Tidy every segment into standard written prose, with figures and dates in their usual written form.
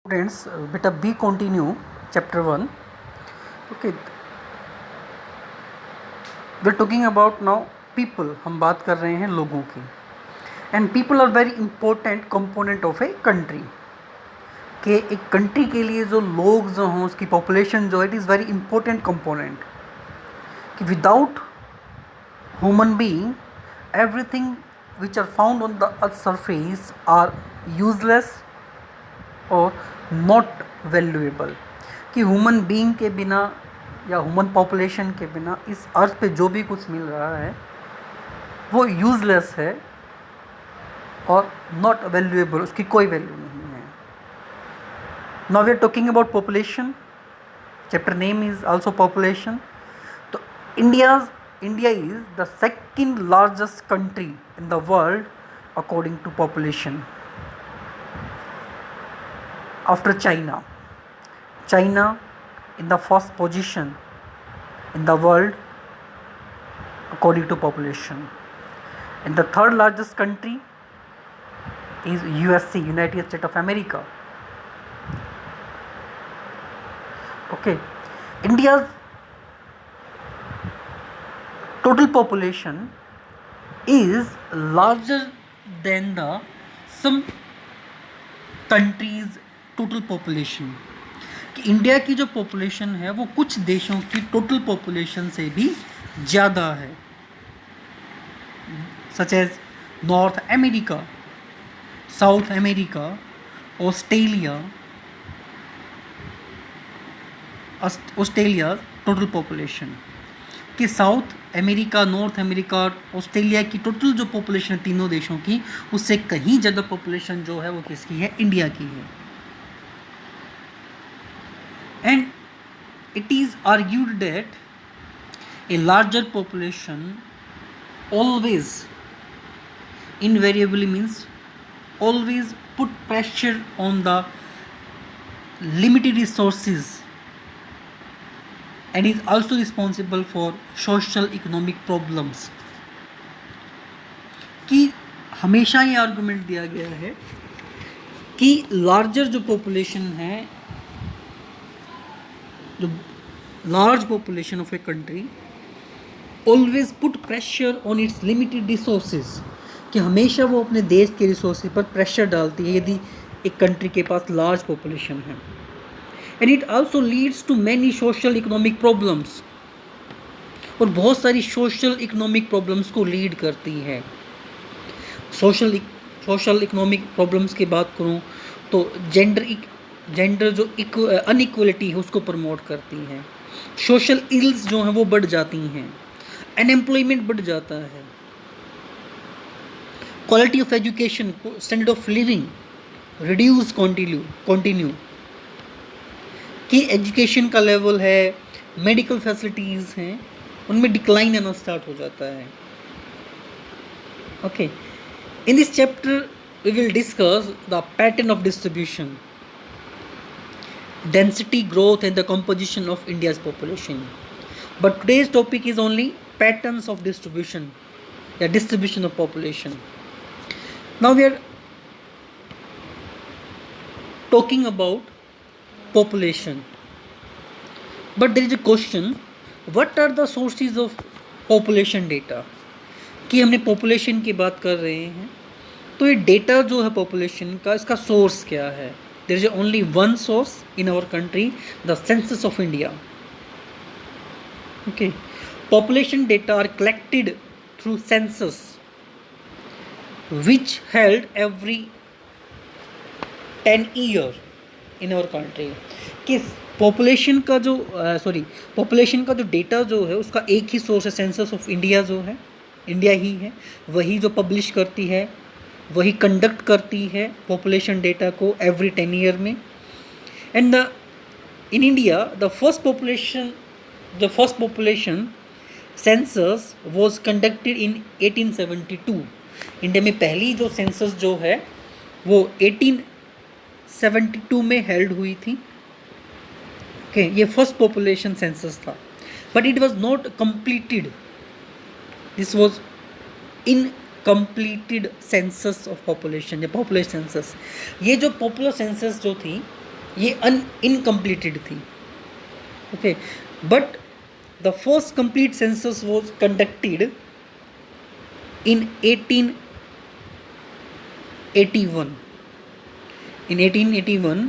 Students, beta B continue chapter 1. Okay, we're talking about now people. हम बात कर रहे हैं लोगों की. And people are very important component of a country. कि एक कंट्री के लिए जो लोग जो हों, उसकी पॉपुलेशन जो है, it is very important component. कि without human being everything which are found on the earth's surface are useless or not valuable. कि ह्यूमन बीइंग के बिना या ह्यूमन पॉपुलेशन के बिना इस अर्थ पे जो भी कुछ मिल रहा है वो यूजलेस है और नॉट वैल्यूएबल, उसकी कोई वैल्यू नहीं है. Now we are talking about population. Chapter name is also population. तो India is the second largest country in the world according to population after China. China in the first position in the world according to population. And the third largest country is USA, United States of America. Okay, India's total population is larger than the some countries total population. कि India की जो population है वो कुछ देशों की total population से भी ज़्यादा है, such as North America, South America, Australia total population. कि साउथ अमेरिका, नॉर्थ अमेरिका और ऑस्ट्रेलिया की टोटल जो पॉपुलेशन है तीनों देशों की, उससे कहीं ज़्यादा पॉपुलेशन जो है वो किसकी है? इंडिया की है. And it is argued that a larger population always invariably means always put pressure on the limited resources and is also responsible for social economic problems. कि हमेशा ये आर्गुमेंट दिया गया है कि लार्जर जो पॉपुलेशन है, जो large population of a country always put pressure on it's limited resources. कि हमेशा वो अपने देश के रिसोर्सेज पर प्रेशर डालती है यदि एक कंट्री के पास लार्ज पॉपुलेशन है. And it also leads to many social economic problems. और बहुत सारी सोशल इकोनॉमिक प्रॉब्लम्स को लीड करती है. सोशल इकोनॉमिक प्रॉब्लम्स की बात करूँ तो जेंडर जो अनइक्वलिटी है उसको प्रमोट करती है. सोशल इल्स जो हैं वो बढ़ जाती हैं. अनएम्प्लॉयमेंट बढ़ जाता है. Quality of education, standard of living reduce continue. कि एजुकेशन का लेवल है, मेडिकल फैसिलिटीज़ हैं, उनमें डिक्लाइन आना स्टार्ट हो जाता है. Okay, in this chapter we will discuss the pattern of distribution, density, growth and the composition of India's population. But today's topic is only patterns of distribution, the distribution of population. Now we are talking about population, but there is a question, what are the sources of population data? कि हमने population की बात कर रहे हैं तो ये data जो है population का, इसका सोर्स क्या है? There is only one source in our country, the census of India. Okay, population data are collected through census which held every 10 year in our country. कि पॉपुलेशन का जो डेटा जो है उसका एक ही सोर्स है, सेंसस ऑफ इंडिया जो है, इंडिया ही है, वही जो पब्लिश करती है, वही कंडक्ट करती है पॉपुलेशन डेटा को एवरी 10 ईयर में. And in India the first population census was conducted in 1872. India में पहली जो सेंसस जो है वो 1872 में हेल्ड हुई थी. ओके, ये फर्स्ट पॉपुलेशन सेंसस था, but it was not completed. This was incompleted census of population या पॉपुलेशन सेंसस. ये जो पॉपुलर सेंसस जो थी ये इनकम्प्लीटेड थी. Okay, but the first complete census was conducted in 1881. In 1881,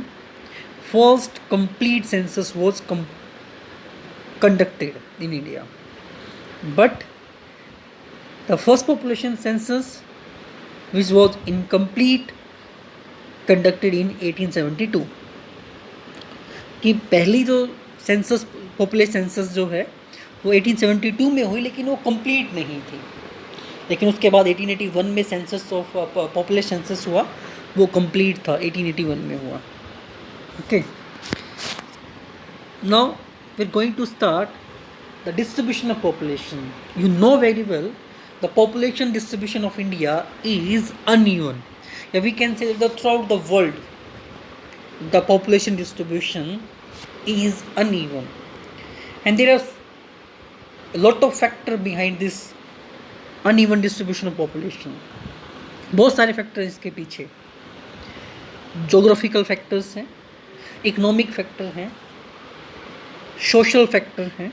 first complete census was conducted in India. But the first population census, which was incomplete, conducted in 1872. कि पहली जो census population census जो है वो 1872 में हुई, लेकिन वो कंप्लीट नहीं थी. लेकिन उसके बाद 1881 में सेंसस ऑफ पॉपुलेशन सेंसस हुआ, वो कंप्लीट था, 1881 में हुआ. Okay, now we are going to start the distribution of population. You know very well the population distribution of India is uneven. या we can say that throughout the world the population distribution is uneven, and there are a lot of factor behind this uneven distribution of population. बहुत सारे factor इसके पीछे. Geographical factors हैं, economic factor हैं, social factor हैं,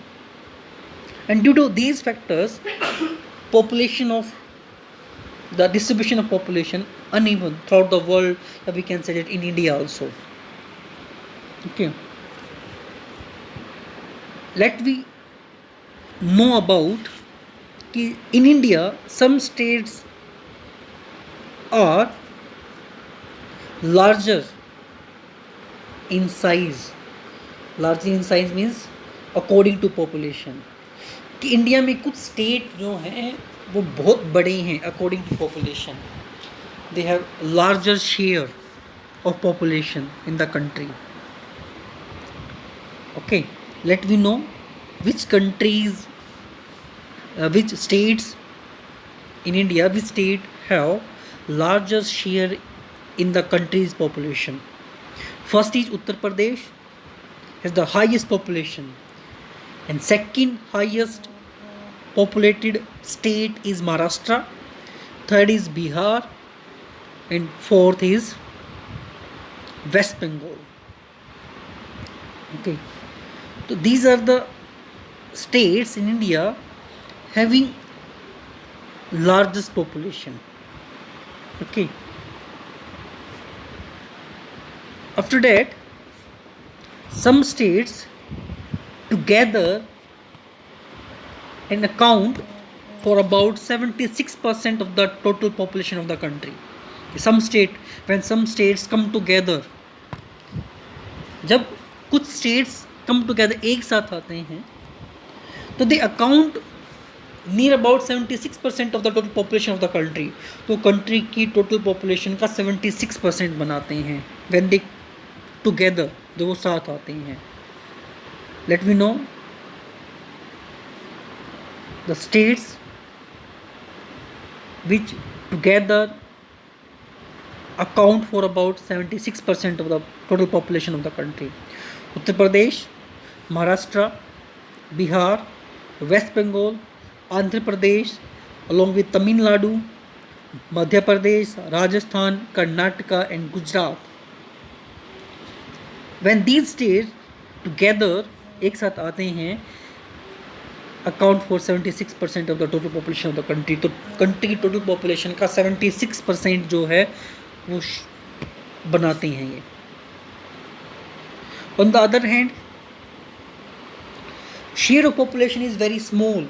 and due to these factors population of the distribution of population uneven throughout the world. We can say that in India also. Okay, let we know about कि in India some states are larger in size. Larger in size means according to population. कि India में कुछ state जो हैं वो बहुत बड़े हैं अकॉर्डिंग टू पॉपुलेशन. They have larger share of population in the country. Okay, let we know which countries, which states in India, which state have larger share in the country's population. First is Uttar Pradesh, has the highest population, and second highest populated state is Maharashtra, third is Bihar, and fourth is West Bengal. Okay, so these are the states in India having largest population. Okay, after that some states together and account for about 76% of the total population of the country. When some states come together, जब कुछ states come together एक साथ आते हैं तो they account near about 76% of the total population of the country. तो country की total population का 76% बनाते हैं व्हेन दे टुगेदर, जब वो साथ आते हैं. Let we know the states which together account for about 76% of the total population of the country. Uttar Pradesh, Maharashtra, Bihar, West Bengal, Andhra Pradesh, along with Tamil Nadu, Madhya Pradesh, Rajasthan, Karnataka and Gujarat. When these states together एक साथ आते हैं, account for 76% of the total population of the country. तो country की total population का 76% जो है वो बनाते हैं ये. On the other hand, share of population is very small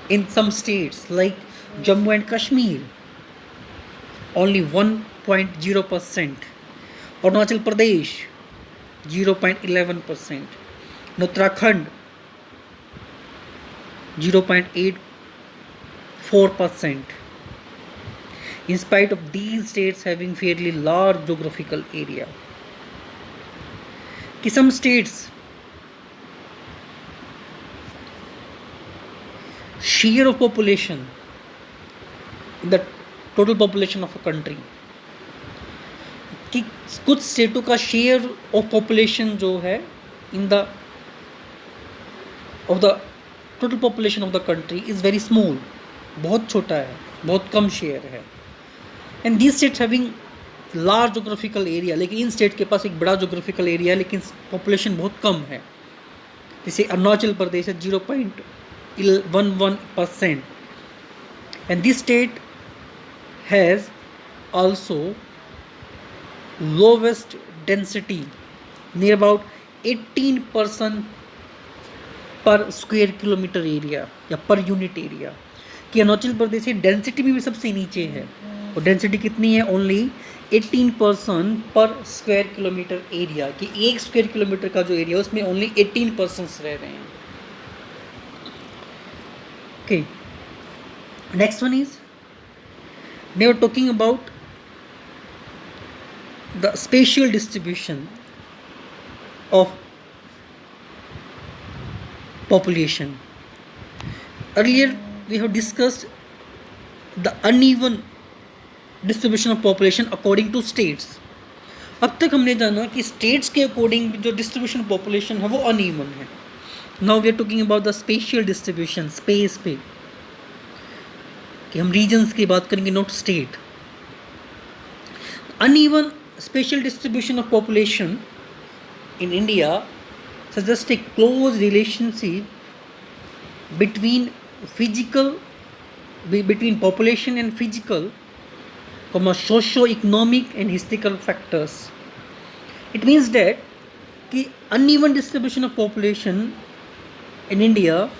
in some states like Jammu and Kashmir, only 1.0%. Arunachal Pradesh 0.11%. Uttarakhand 0.84%. In spite of these states having fairly large geographical area. कि some states share of population in the total population of a country, कि कुछ स्टेटों का share of population जो है in the of the total population of the country is very small, बहुत छोटा है, बहुत कम शेयर है. And these states having large geographical area, लेकिन इन स्टेट के पास एक बड़ा जोग्राफिकल एरिया है लेकिन पॉपुलेशन बहुत कम है। जैसे अरुणाचल प्रदेश है 0.11%, and this state has also lowest density near about 18% पर स्क्वायर किलोमीटर एरिया या पर यूनिट एरिया, कि अरुणाचल प्रदेश की डेंसिटी में भी सबसे नीचे है। और डेंसिटी कितनी है? ओनली 18% पर स्क्वायर किलोमीटर एरिया, कि एक स्क्वायर किलोमीटर का जो एरिया है उसमें ओनली 18% रह रहे हैं। Okay, next one is they were talking about the spatial distribution of population. Earlier we have discussed the uneven distribution of population according to states. अब तक हमने जाना कि states के according जो distribution population है वो uneven है. Now we are talking about the spatial distribution, space पे, कि हम regions की बात करेंगे, not state. Uneven spatial distribution of population in India suggests a close relationship between population and physical, socio-economic and historical factors. It means that कि uneven distribution of population in India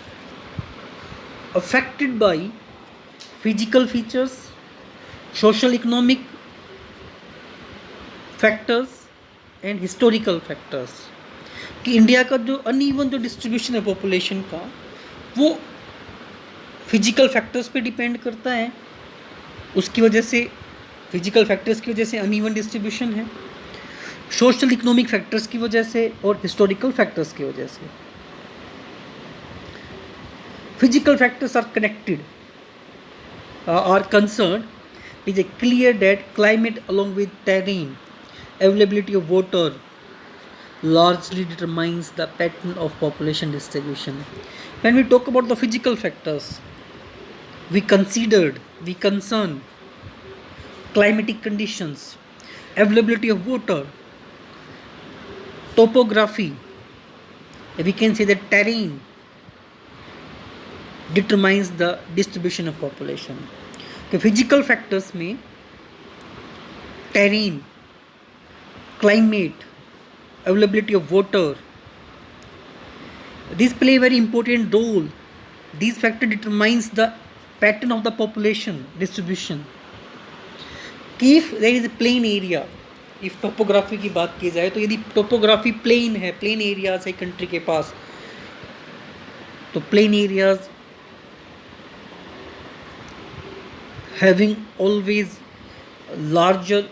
affected by physical features, social economic factors and historical factors, कि India का जो uneven जो distribution है population का वो physical factors पे depend करता है, उसकी वजह से फिजिकल फैक्टर्स की वजह से अनइवन डिस्ट्रीब्यूशन है, सोशल इकोनॉमिक फैक्टर्स की वजह से और हिस्टोरिकल फैक्टर्स की वजह से। Physical factors are connected are concern is a clear that climate along with terrain, availability of water largely determines the pattern of population distribution. When we talk about the physical factors, we concern climatic conditions, availability of water, topography, we can say that terrain determines the distribution of population. तो physical factors में terrain, climate, availability of water, these play a very important role. These factors determines the pattern of the population distribution. If there is a plain area, if topography की बात की जाए तो यदि topography plain है, plain areas है country के पास, तो plain areas having always larger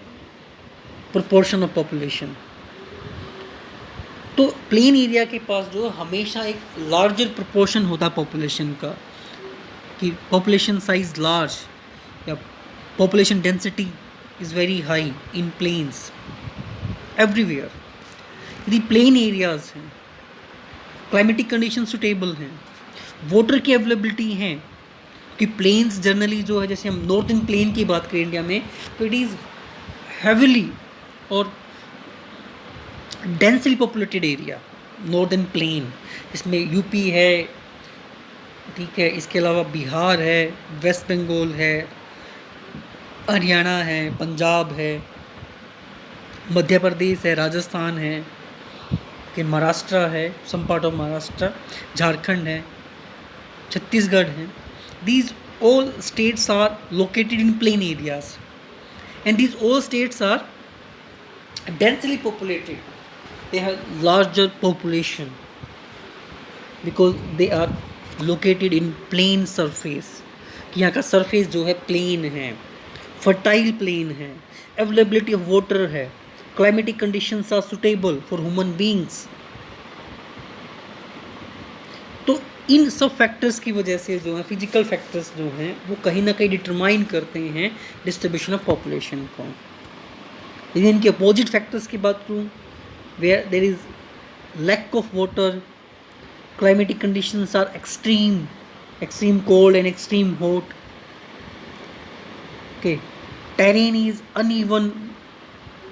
proportion of population, तो प्लेन एरिया के पास जो हमेशा एक लार्जर प्रोपोर्शन होता है पॉपुलेशन का, कि पॉपुलेशन साइज लार्ज या population density is very high in plains everywhere. यदि प्लेन एरियाज हैं, क्लाइमेटिक कंडीशन सुटेबल हैं, वाटर की अवेलेबिलिटी हैं, कि प्लेन्स जनरली जो है, जैसे हम नॉर्थन प्लेन की बात करें इंडिया में, तो इट इज़ हैविली और densely populated area northern plain, इसमें यूपी है, ठीक है, इसके अलावा बिहार है, वेस्ट बंगाल है, हरियाणा है, पंजाब है, मध्य प्रदेश है, राजस्थान है, कि महाराष्ट्र है, some part of Maharashtra, Jharkhand है, छत्तीसगढ़ है। These all states are located in plain areas, and these all states are densely populated. They have larger population because they are located in plain surface, कि यहाँ का surface जो है plain है, fertile plain है, availability of water है, climatic conditions are suitable for human beings. तो इन सब फैक्टर्स की वजह से जो है फिजिकल फैक्टर्स जो हैं वो कहीं ना कहीं डिटरमाइन करते हैं डिस्ट्रीब्यूशन ऑफ पॉपुलेशन को। यदि इनके अपोजिट फैक्टर्स की बात करूँ, where there is lack of water, climatic conditions are extreme cold and extreme hot, okay, terrain is uneven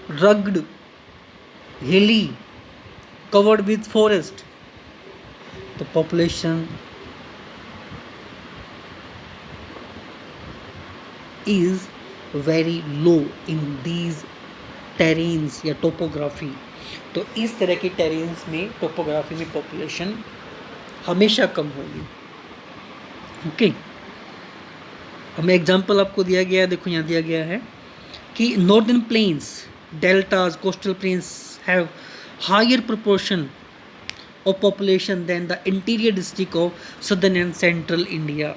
rugged, hilly, covered with forest. The population is very low in these terrains या topography. तो इस तरह के terrains में, topography में population हमेशा कम होगी. Okay, अब मैं एग्जांपल आपको दिया गया है, देखो यहाँ दिया गया है कि northern plains, deltas, coastal plains have higher proportion of population than the interior district of southern and central India.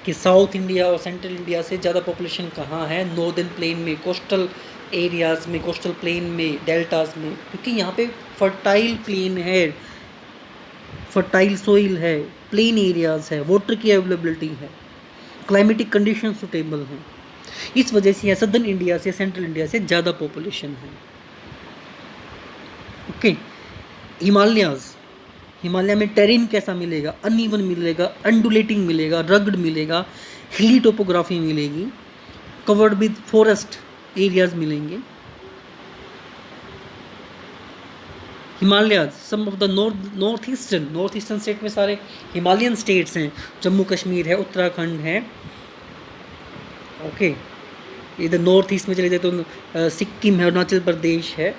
कि साउथ इंडिया और सेंट्रल इंडिया से ज़्यादा पॉपुलेशन कहाँ है? नॉर्दर्न प्लेन में, कोस्टल एरियाज़ में, कोस्टल प्लेन में, डेल्टास में, क्योंकि यहाँ पे फर्टाइल प्लेन है, फर्टाइल सोइल है, प्लेन एरियाज़ है, वाटर की अवेलेबिलिटी है, क्लाइमेटिक कंडीशन सुटेबल हैं. इस वजह से यहाँ सदर्न इंडिया से, सेंट्रल इंडिया से ज़्यादा पॉपुलेशन है. ओके, हिमालयाज़, हिमालय में टेरेन कैसा मिलेगा? अनइवन मिलेगा, अंडुलेटिंग मिलेगा, रग्ड मिलेगा, हिली टोपोग्राफी मिलेगी, कवर्ड विद फॉरेस्ट एरियाज मिलेंगे. Himalayas, some of the north eastern state में सारे हिमालयन स्टेट्स हैं. जम्मू कश्मीर है, उत्तराखंड है. ओके, इधर नॉर्थ ईस्ट में चले जाए तो सिक्किम है, अरुणाचल प्रदेश है.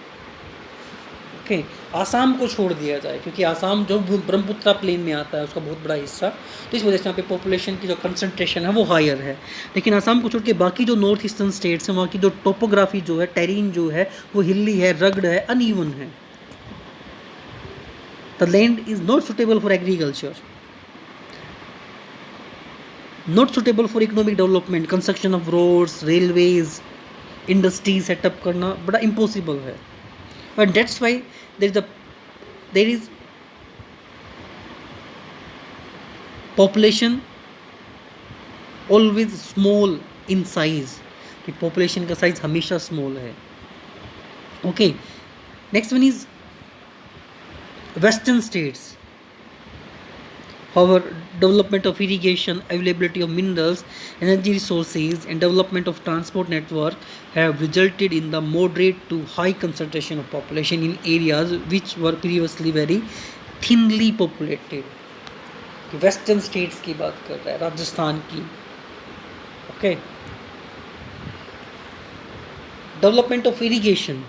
ओके, आसाम को छोड़ दिया जाए क्योंकि आसाम जो ब्रह्मपुत्रा प्लेन में आता है उसका बहुत बड़ा हिस्सा, तो इस वजह से यहाँ पे पॉपुलेशन की जो कंसंट्रेशन है वो हायर है. लेकिन आसाम को छोड़ के बाकी जो नॉर्थ ईस्टर्न स्टेट्स हैं वहाँ की जो टोपोग्राफी जो है, टेरेन जो है, वो हिली है, रग्ड है, अनइवन है. The land is not suitable for agriculture, not suitable for economic development. Construction of roads, railways, industry setup करना बड़ा इम्पॉसिबल है. And that's why there is population always small in size, कि population का size हमेशा small है. Okay, next one is western states. However, development of irrigation, availability of minerals, energy resources, and development of transport network have resulted in the moderate to high concentration of population in areas which were previously very thinly populated. Western states की बात कर रहा है, राजस्थान की. Okay, development of irrigation,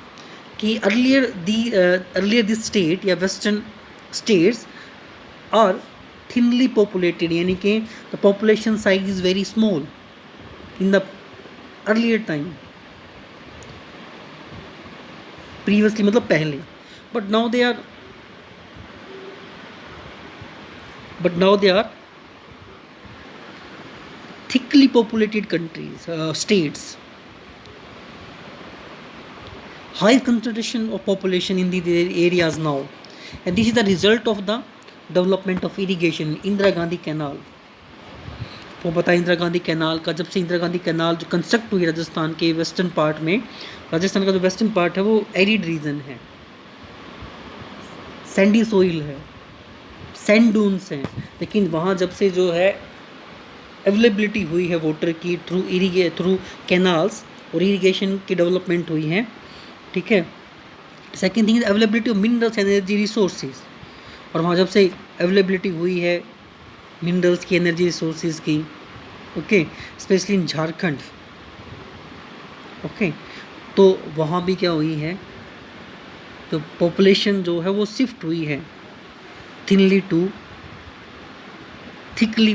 कि earlier this state या western states are thinly populated, यानी कि the population size is very small in the earlier time, previously मतलब पहले, but now they are thickly populated countries, states. High concentration of population in these areas now, and this is the result of the development of irrigation. Indira Gandhi canal, वो पता है Indira Gandhi canal का, जब से Indira Gandhi canal जो construct हुई राजस्थान के वेस्टर्न पार्ट में, राजस्थान का जो वेस्टर्न पार्ट है वो एरिड रीजन है, सैंडी सोइल है, सैंड डून्स हैं. लेकिन वहाँ जब से जो है अवेलेबिलिटी हुई है वाटर की थ्रू कैनाल्स और इरिगेशन की डेवलपमेंट हुई है. ठीक है. Second thing is availability of minerals, energy resources, और वहाँ जब से अवेलेबिलिटी हुई है मिनरल्स की, एनर्जी रिसोर्सेज की. Okay, specially in Jharkhand. Okay, तो वहाँ भी क्या हुई है, तो पॉपुलेशन जो है वो शिफ्ट हुई है थिनली टू थिकली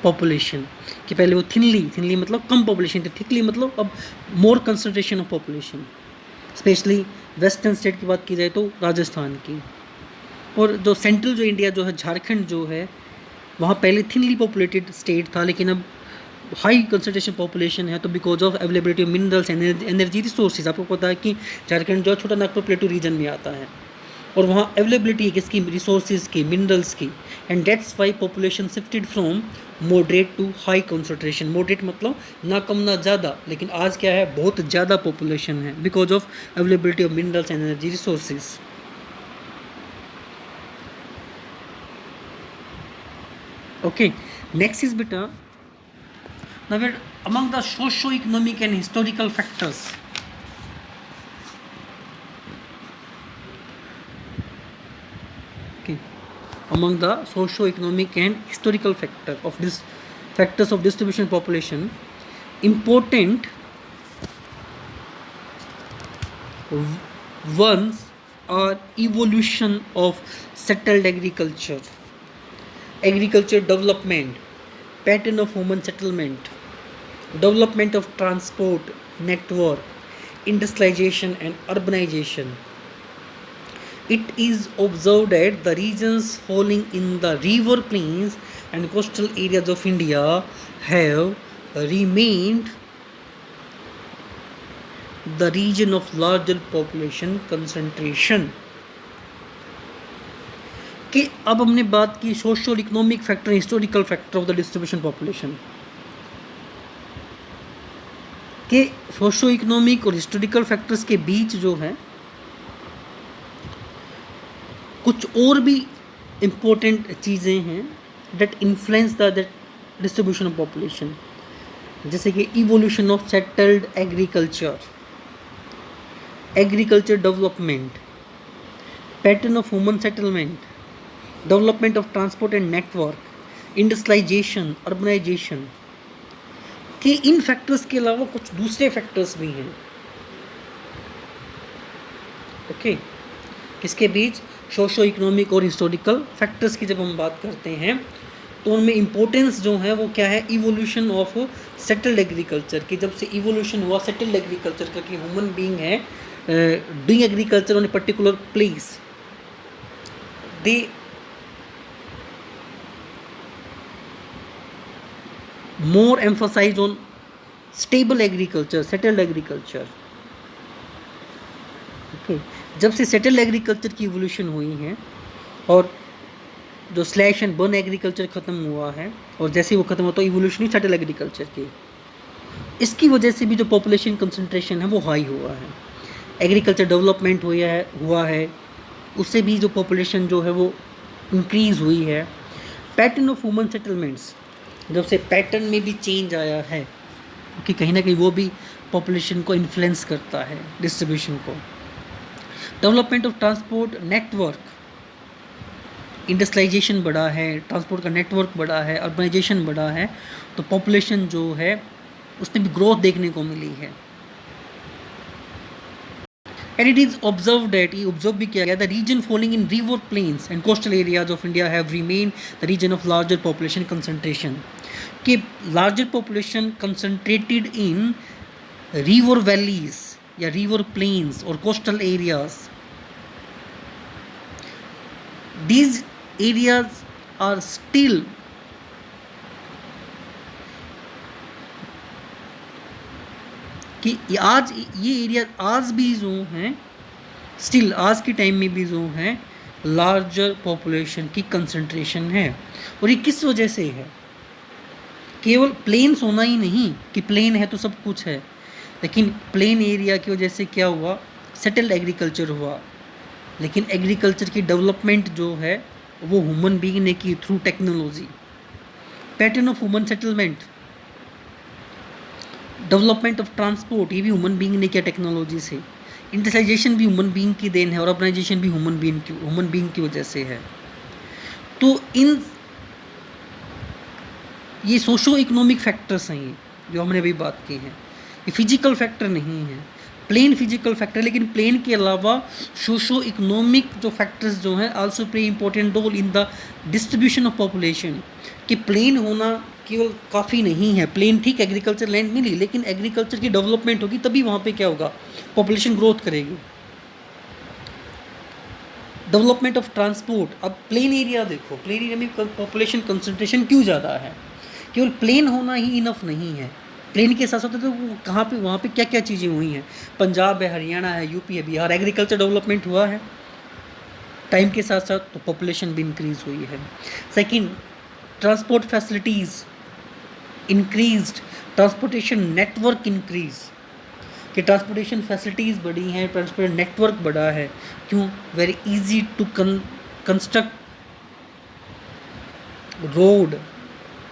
पॉपुलेशन. कि पहले वो थिनली मतलब कम पॉपुलेशन थी, थिकली मतलब अब more concentration of population. Specially western state की बात की जाए तो राजस्थान की, और जो सेंट्रल जो इंडिया जो है, झारखंड जो है, वहाँ पहले थिनली पॉपुलेटेड स्टेट था, लेकिन अब हाई कंसंट्रेशन पॉपुलेशन है. तो because of availability of minerals, energy resources, आपको पता है कि झारखंड जो छोटा नागपुर प्लेटू रीजन में आता है, और वहाँ अवेलेबिलिटी है किसकी, रिसोर्सेज की, मिनरल्स की. And that's why population shifted from moderate to high concentration. Moderate मतलब ना कम ना ज़्यादा, लेकिन आज क्या है, बहुत ज़्यादा पॉपुलेशन है because of availability of minerals and energy resources. Okay, next is बेटा, now among the socio-economic and historical factors Okay. Among the socio-economic and historical factors of distribution population, important ones are evolution of settled agriculture, agriculture development, pattern of human settlement, development of transport network, industrialization and urbanization. It is observed that the regions falling in the river plains and coastal areas of India have remained the region of larger population concentration. कि अब हमने बात की social economic factor, historical factor of the distribution population, के socio economic और historical factors के बीच जो है कुछ और भी इम्पोर्टेंट चीज़ें हैं that influence the distribution of population, जैसे कि evolution of settled agriculture, agriculture development, pattern of human settlement, development of transport and network, industrialization, urbanization. कि इन फैक्टर्स के अलावा कुछ दूसरे फैक्टर्स भी हैं। ओके, किसके बीच? सोशो इकोनॉमिक और हिस्टोरिकल फैक्टर्स की जब हम बात करते हैं तो उनमें इम्पोर्टेंस जो है वो क्या है? इवोल्यूशन ऑफ सेटल्ड एग्रीकल्चर की। जब से इवोल्यूशन हुआ सेटल्ड एग्रीकल्चर का कि ह्यूमन बीइंग है doing agriculture on a particular place, they more emphasize on stable agriculture, settled agriculture. Okay. जब से सेटल्ड एग्रीकल्चर की इवोल्यूशन हुई है और जो स्लैश एंड बर्न एग्रीकल्चर ख़त्म हुआ है और जैसे ही वो ख़त्म होता है इवोल्यूशन ही सेटल्ड एग्रीकल्चर की, इसकी वजह से भी जो पॉपुलेशन कंसंट्रेशन है वो हाई हुआ है। एग्रीकल्चर डेवलपमेंट हुआ है उससे भी जो पॉपुलेशन जो है वो इंक्रीज़ हुई है। पैटर्न ऑफ ह्यूमन सेटलमेंट्स, जब से पैटर्न में भी चेंज आया है कि कहीं ना कहीं वो भी पॉपुलेशन को इन्फ्लुएंस करता है डिस्ट्रीब्यूशन को। Development of transport network, industrialization बढ़ा है, ट्रांसपोर्ट का नेटवर्क बढ़ा है, अर्बनाइजेशन बढ़ा है, तो पॉपुलेशन जो है उसमें भी ग्रोथ देखने को मिली है। And it is observed that ये ऑब्जर्व भी किया गया the region falling in river plains and coastal areas of India have remained the region of larger population concentration, कि larger population concentrated in river valleys या river plains और coastal areas. These areas are still कि आज ये area आज भी जो हैं स्टिल आज के टाइम में भी जो हैं लार्जर पॉपुलेशन की कंसंट्रेशन है। और ये किस वजह से है? केवल प्लेन्स होना ही नहीं कि प्लेन है तो सब कुछ है, लेकिन प्लेन एरिया की वजह से क्या हुआ? सेटल्ड एग्रीकल्चर हुआ। लेकिन एग्रीकल्चर की डेवलपमेंट जो है वो ह्यूमन बीइंग ने की through technology. Pattern of human settlement, development of transport, ये भी ह्यूमन बीइंग ने किया टेक्नोलॉजी से। इंडस्ट्रियलाइजेशन भी ह्यूमन बीइंग की देन है और अर्बनाइजेशन भी ह्यूमन बीइंग की वजह से है। तो इन ये सोशो इकोनॉमिक फैक्टर्स हैं, ये जो हमने अभी बात की हैं, ये फिजिकल फैक्टर नहीं है, प्लेन फिजिकल फैक्टर। लेकिन प्लेन के अलावा सोशो इकोनॉमिक जो फैक्टर्स जो हैं also play important role in the distribution of population. कि प्लेन होना केवल काफ़ी नहीं है, प्लेन ठीक एग्रीकल्चर लैंड मिली, लेकिन एग्रीकल्चर की डेवलपमेंट होगी तभी वहाँ पे क्या होगा? पॉपुलेशन ग्रोथ करेगी। डेवलपमेंट ऑफ ट्रांसपोर्ट, अब प्लेन एरिया देखो, प्लेन एरिया में पॉपुलेशन कंसंट्रेशन क्यों ज़्यादा है? केवल प्लेन होना ही इनफ नहीं है, प्लेन के साथ साथ तो कहाँ पे वहाँ पे क्या क्या चीज़ें हुई हैं? पंजाब है, हरियाणा है, यूपी है, बिहार, एग्रीकल्चर डेवलपमेंट हुआ है टाइम के साथ साथ, तो पॉपुलेशन भी इंक्रीज़ हुई है। Second, transport facilities increased, transportation network increase, कि ट्रांसपोर्टेशन फैसिलिटीज़ बढ़ी हैं, ट्रांसपोर्ट नेटवर्क बढ़ा है। क्यों? Very easy to construct road,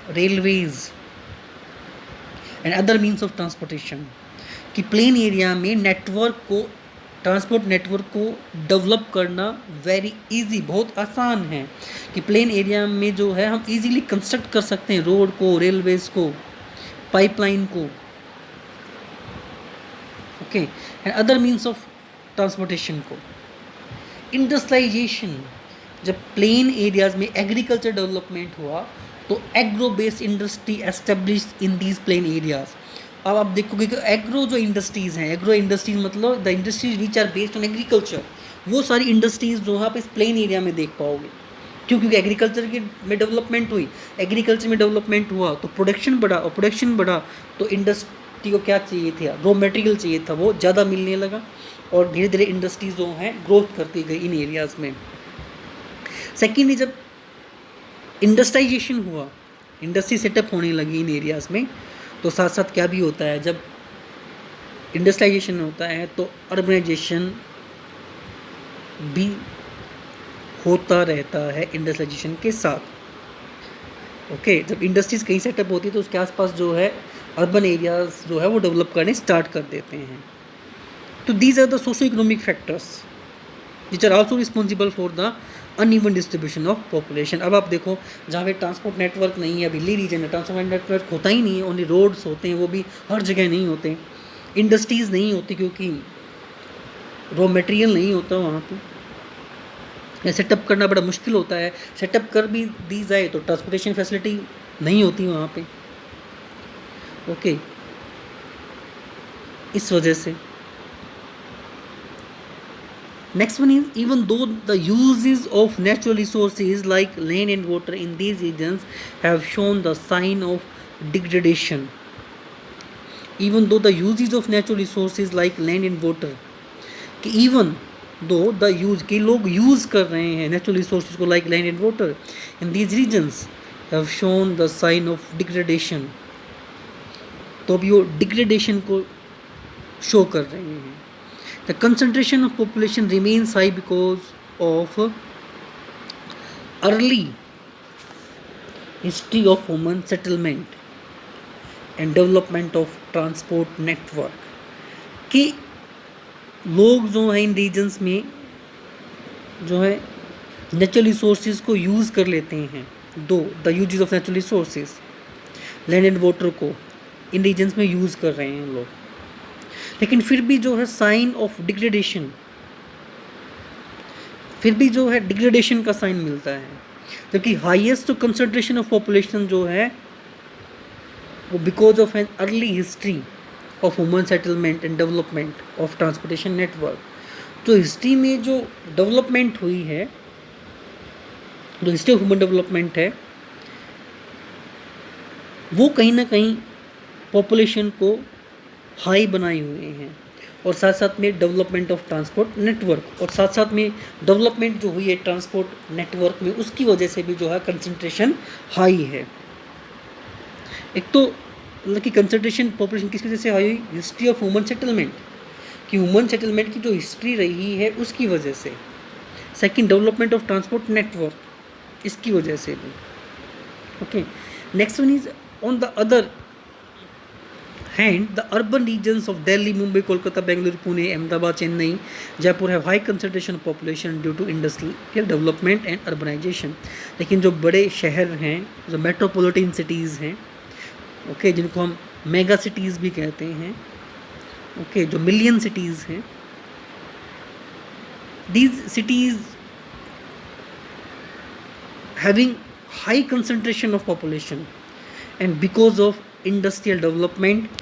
railways and other means of transportation. कि प्लेन एरिया में नेटवर्क को ट्रांसपोर्ट नेटवर्क को डेवलप करना वेरी इजी, बहुत आसान है कि प्लेन एरिया में जो है हम इजीली कंस्ट्रक्ट कर सकते हैं रोड को, रेलवेज को, पाइपलाइन को, okay, and other means of transportation को। इंडस्ट्रियलाइजेशन, जब प्लेन एरियाज में एग्रीकल्चर डेवलपमेंट हुआ तो agro based industry establish in these plain areas. अब आप देखोगे कि एग्रो जो इंडस्ट्रीज़ हैं, एग्रो इंडस्ट्रीज मतलब the industries which are based on agriculture, वो सारी इंडस्ट्रीज़ जो है आप इस प्लेन एरिया में देख पाओगे। क्यों? क्योंकि एग्रीकल्चर की में डेवलपमेंट हुई, एग्रीकल्चर में डेवलपमेंट हुआ तो प्रोडक्शन बढ़ा, और प्रोडक्शन बढ़ा तो इंडस्ट्री को क्या चाहिए था, रॉ मटेरियल चाहिए था, वो ज़्यादा मिलने लगा और धीरे धीरे इंडस्ट्रीज जो हैं ग्रोथ करती गई इन एरियाज़ में। सेकेंडली, जब इंडस्ट्रियलाइजेशन हुआ, इंडस्ट्री सेटअप होने लगी इन एरियाज़ में, तो साथ साथ क्या भी होता है, जब इंडस्ट्रियलाइजेशन होता है तो अर्बनाइजेशन भी होता रहता है इंडस्ट्रियलाइजेशन के साथ। ओके, जब इंडस्ट्रीज़ कहीं सेटअप होती है तो उसके आसपास जो है अर्बन एरियाज़ जो है वो डेवलप करने स्टार्ट कर देते हैं। तो these are the socio economic factors which are also responsible for the uneven distribution of population. अब आप देखो, जहाँ पे ट्रांसपोर्ट नेटवर्क नहीं है, अब हिली रीजन में ट्रांसपोर्ट नेटवर्क होता ही नहीं है, ओनली रोड्स होते हैं, वो भी हर जगह नहीं होते, इंडस्ट्रीज़ नहीं होती क्योंकि रॉ मटेरियल नहीं होता वहाँ पे, सेटअप करना बड़ा मुश्किल होता है, सेटअप कर भी दी जाए तो ट्रांसपोर्टेशन फैसिलिटी नहीं होती वहाँ पे। ओके, इस वजह से। Next one is, even though the uses of natural resources like land and water in these regions have shown the sign of degradation, even though the uses of natural resources like land and water, कि even though the use कि लोग use कर रहे हैं natural resources को like land and water in these regions have shown the sign of degradation, तो अब ये degradation को show कर रहे हैं। The concentration of population remains high because of early history of human settlement and development of transport network, कि लोग जो हैं इन रीजन्स में जो है नेचुरल रिसोर्सेज को यूज़ कर लेते हैं, दो the uses of natural resources land and water को इन रीजन्स में यूज़ कर रहे हैं लोग, लेकिन फिर भी जो है साइन ऑफ डिग्रेडेशन, फिर भी जो है डिग्रेडेशन का साइन मिलता है, जबकि हाईएस्ट जो कंसंट्रेशन ऑफ पॉपुलेशन जो है वो because of an early history of human settlement and development of transportation network. जो हिस्ट्री में जो डेवलपमेंट हुई है, जो हिस्ट्री ऑफ ह्यूमन डेवलपमेंट है, वो कहीं ना कहीं पॉपुलेशन को हाई बनाए हुए हैं, और साथ साथ में डेवलपमेंट ऑफ ट्रांसपोर्ट नेटवर्क, और साथ साथ में डेवलपमेंट जो हुई है ट्रांसपोर्ट नेटवर्क में, उसकी वजह से भी जो है कंसंट्रेशन हाई है। एक तो मतलब कि कंसंट्रेशन पॉपुलेशन किसकी वजह से हाई हुई, हिस्ट्री ऑफ ह्यूमन सेटलमेंट, कि ह्यूमन सेटलमेंट की जो हिस्ट्री रही है उसकी वजह से। Second, development of transport network, इसकी वजह से भी। Okay, next one is on the other hand, the urban regions of Delhi, Mumbai, Kolkata, Bangalore, Pune, Ahmedabad, Chennai, Jaipur have high concentration of population due to industrial development and urbanization। लेकिन जो बड़े शहर हैं, जो metropolitan cities हैं, okay, जिनको हम mega cities भी कहते हैं, ओके, जो मिलियन सिटीज़ हैं, these cities having high concentration of population and because of industrial development